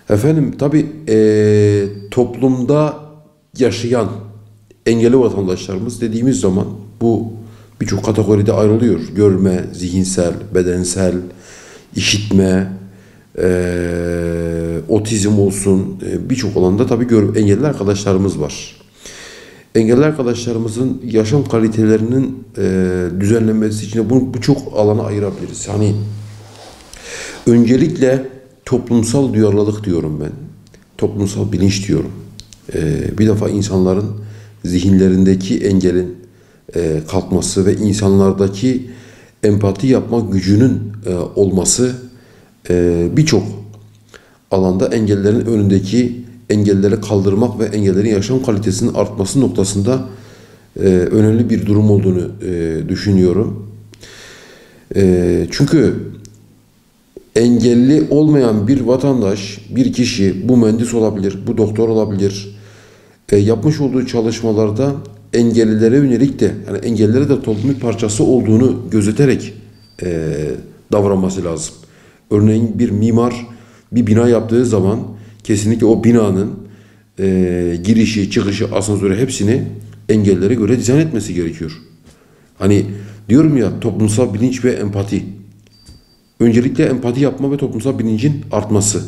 Efendim tabii toplumda yaşayan engelli vatandaşlarımız dediğimiz zaman bu birçok kategoride ayrılıyor. Görme, zihinsel, bedensel, işitme, otizm olsun, birçok alanda tabii engelli arkadaşlarımız var. Engelli arkadaşlarımızın yaşam kalitelerinin düzenlenmesi için de bunu birçok alana ayırabiliriz. Hani öncelikle toplumsal duyarlılık diyorum ben. Toplumsal bilinç diyorum. Bir defa insanların zihinlerindeki engelin kalkması ve insanlardaki empati yapma gücünün olması birçok alanda engellerin önündeki engelleri kaldırmak ve engellerin yaşam kalitesinin artması noktasında önemli bir durum olduğunu düşünüyorum. Çünkü engelli olmayan bir vatandaş, bir kişi, bu mühendis olabilir, bu doktor olabilir, yapmış olduğu çalışmalarda engellilere yönelik de, yani engellilere de toplumun bir parçası olduğunu gözeterek davranması lazım. Örneğin bir mimar bir bina yaptığı zaman kesinlikle o binanın girişi, çıkışı, asansörü hepsini engellilere göre dizayn etmesi gerekiyor. Hani diyorum ya, toplumsal bilinç ve empati. Öncelikle empati yapma ve toplumsal bilincin artması.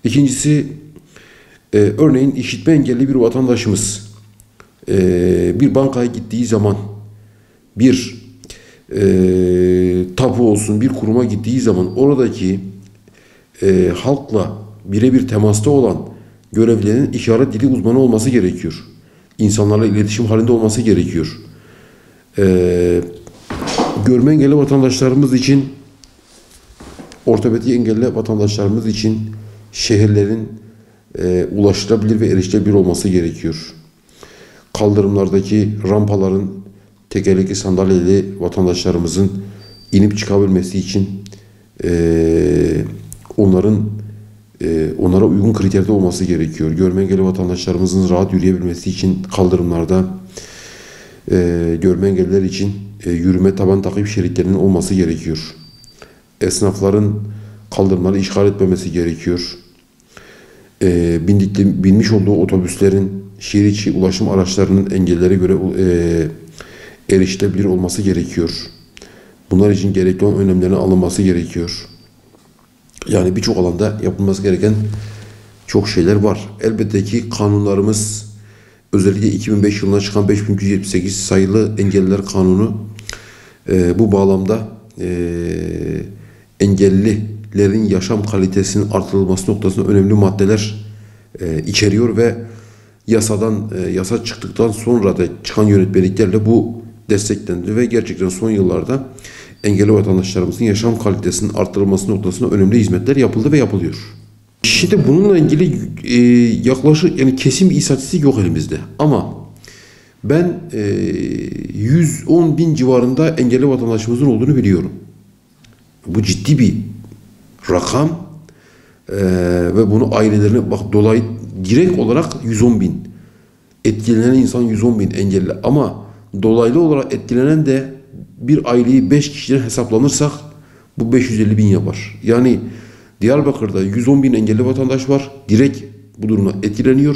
İkincisi, örneğin işitme engelli bir vatandaşımız bir bankaya gittiği zaman, bir tapu olsun, bir kuruma gittiği zaman oradaki halkla birebir temasta olan görevlilerin işaret dili uzmanı olması gerekiyor. İnsanlarla iletişim halinde olması gerekiyor. Görme engelli vatandaşlarımız için, ortopedik engelli vatandaşlarımız için şehirlerin ulaşılabilir ve erişilebilir olması gerekiyor. Kaldırımlardaki rampaların tekerlekli sandalyeli vatandaşlarımızın inip çıkabilmesi için onlara uygun kriterde olması gerekiyor. Görme engelli vatandaşlarımızın rahat yürüyebilmesi için kaldırımlarda görme engelliler için yürüme taban takip şeritlerinin olması gerekiyor. Esnafların kaldırımları işgal etmemesi gerekiyor. Binmiş olduğu otobüslerin, şehir içi ulaşım araçlarının engellere göre erişilebilir olması gerekiyor. Bunlar için gerekli olan önlemlerin alınması gerekiyor. Yani birçok alanda yapılması gereken çok şeyler var. Elbette ki kanunlarımız, özellikle 2005 yılında çıkan 5378 sayılı Engelliler Kanunu bu bağlamda engellilerin yaşam kalitesinin artırılması noktasında önemli maddeler içeriyor ve yasa çıktıktan sonra da çıkan yönetmeliklerle bu desteklendi ve gerçekten son yıllarda engelli vatandaşlarımızın yaşam kalitesinin artırılması noktasında önemli hizmetler yapıldı ve yapılıyor. Şimdi bununla ilgili yaklaşık, yani kesin bir istatistik yok elimizde, ama ben 110 bin civarında engelli vatandaşımızın olduğunu biliyorum. Bu ciddi bir rakam ve bunu ailelerine dolayı direkt olarak 110 bin etkilenen insan, 110 bin engelli, ama dolaylı olarak etkilenen de bir aileyi 5 kişiden hesaplanırsak bu 550 bin yapar. Yani Diyarbakır'da 110 bin engelli vatandaş var. Direkt bu durumda etkileniyor.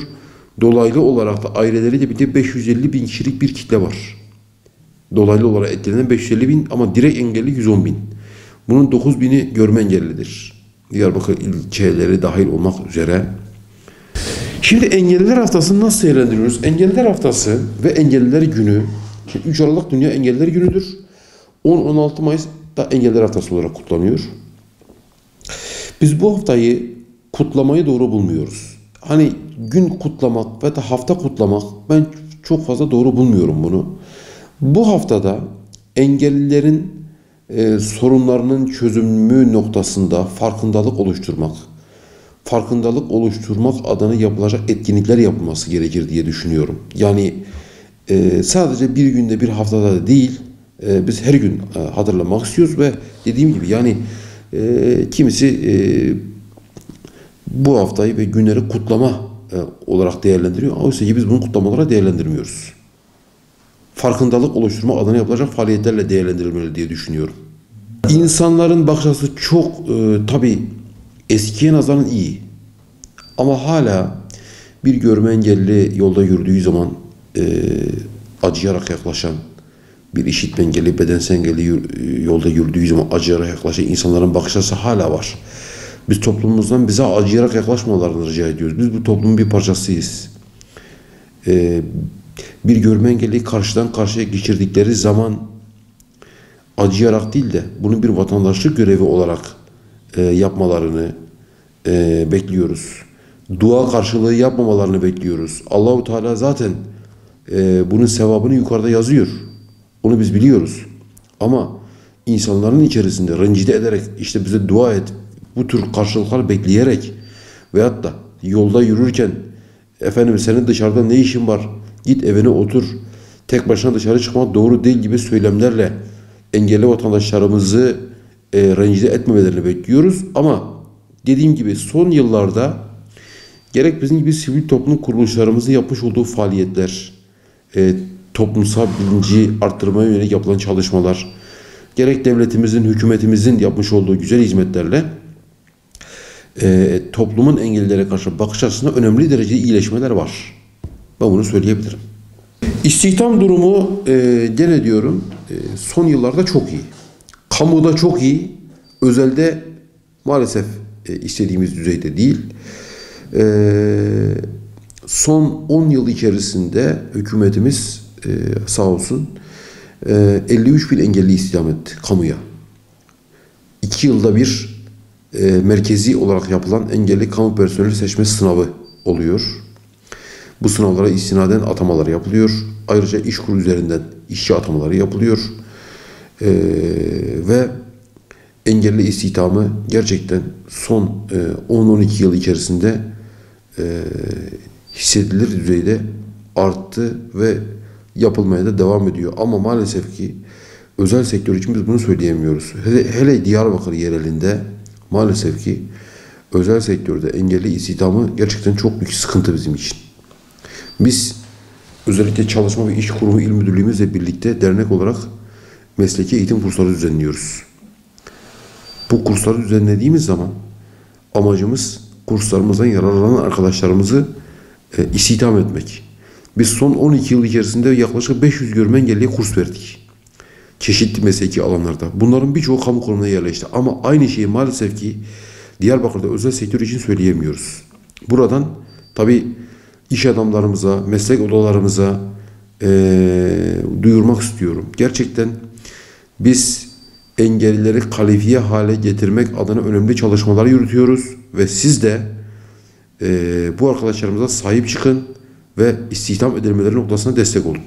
Dolaylı olarak da aileleri de bir de 550 bin kişilik bir kitle var. Dolaylı olarak etkilenen 550 bin ama direkt engelli 110 bin. Bunun 9 bini görme engellidir. Diyarbakır ilçeleri dahil olmak üzere. Şimdi Engelliler Haftası'nı nasıl değerlendiriyoruz? Engelliler Haftası ve Engelliler Günü, 3 Aralık Dünya Engelliler Günü'dür. 10-16 Mayıs'ta Engelliler Haftası olarak kutlanıyor. Biz bu haftayı kutlamayı doğru bulmuyoruz. Hani gün kutlamak ve da hafta kutlamak, ben çok fazla doğru bulmuyorum bunu. Bu haftada engellilerin sorunlarının çözümü noktasında farkındalık oluşturmak adına yapılacak etkinlikler yapılması gerekir diye düşünüyorum. Yani sadece bir günde, bir haftada değil, biz her gün hatırlamak istiyoruz ve dediğim gibi yani kimisi bu haftayı ve günleri kutlama olarak değerlendiriyor. Oysa ki biz bunu kutlama olarak değerlendirmiyoruz. Farkındalık oluşturma adına yapılacak faaliyetlerle değerlendirilmeli diye düşünüyorum. İnsanların bakış açısı çok tabii eskiye nazaran iyi. Ama hala bir görme engelli yolda yürüdüğü zaman acıyarak yaklaşan, bir işitme engelli, bedensel engelli yolda yürüdüğü zaman acıyarak yaklaşan insanların bakış açısı hala var. Biz toplumumuzdan bize acıyarak yaklaşmalarını rica ediyoruz. Biz bu toplumun bir parçasıyız. Bir görme engelliyi karşıdan karşıya geçirdikleri zaman acıyarak değil de bunu bir vatandaşlık görevi olarak yapmalarını bekliyoruz. Dua karşılığı yapmamalarını bekliyoruz. Allahu Teala zaten bunun sevabını yukarıda yazıyor. Onu biz biliyoruz. Ama insanların içerisinde rencide ederek işte bize dua et, bu tür karşılıklar bekleyerek veyahut da yolda yürürken efendim senin dışarıda ne işin var? Git evine otur. Tek başına dışarı çıkmak doğru değil gibi söylemlerle engelli vatandaşlarımızı rencide etmemelerini bekliyoruz. Ama dediğim gibi son yıllarda gerek bizim gibi sivil toplum kuruluşlarımızın yapmış olduğu faaliyetler, toplumsal bilinci arttırmaya yönelik yapılan çalışmalar, gerek devletimizin, hükümetimizin yapmış olduğu güzel hizmetlerle toplumun engellilere karşı bakış açısında önemli derecede iyileşmeler var. Ben bunu söyleyebilirim. İstihdam durumu gene diyorum son yıllarda çok iyi. Kamuda çok iyi, özelde maalesef istediğimiz düzeyde değil. Son 10 yıl içerisinde hükümetimiz sağ olsun 53 bin engelli istihdam etti kamuya. 2 yılda bir merkezi olarak yapılan engelli kamu personeli seçme sınavı oluyor. Bu sınavlara istinaden atamalar yapılıyor. Ayrıca İşkur üzerinden işçi atamaları yapılıyor. Ve engelli istihdamı gerçekten son 10-12 yıl içerisinde hissedilir düzeyde arttı ve yapılmaya da devam ediyor. Ama maalesef ki özel sektör için biz bunu söyleyemiyoruz. Hele Diyarbakır yerelinde maalesef ki özel sektörde engelli istihdamı gerçekten çok büyük sıkıntı bizim için. Biz özellikle Çalışma ve İş Kurumu İl Müdürlüğümüzle birlikte dernek olarak mesleki eğitim kursları düzenliyoruz. Bu kursları düzenlediğimiz zaman amacımız kurslarımızdan yararlanan arkadaşlarımızı istihdam etmek. Biz son 12 yıl içerisinde yaklaşık 500 görme engelliye kurs verdik. Çeşitli mesleki alanlarda. Bunların birçoğu kamu kurumuna yerleşti. Ama aynı şeyi maalesef ki Diyarbakır'da özel sektör için söyleyemiyoruz. Buradan tabii iş adamlarımıza, meslek odalarımıza duyurmak istiyorum. Gerçekten biz engellileri kalifiye hale getirmek adına önemli çalışmalar yürütüyoruz. Ve siz de bu arkadaşlarımıza sahip çıkın ve istihdam edilmeleri noktasına destek olun.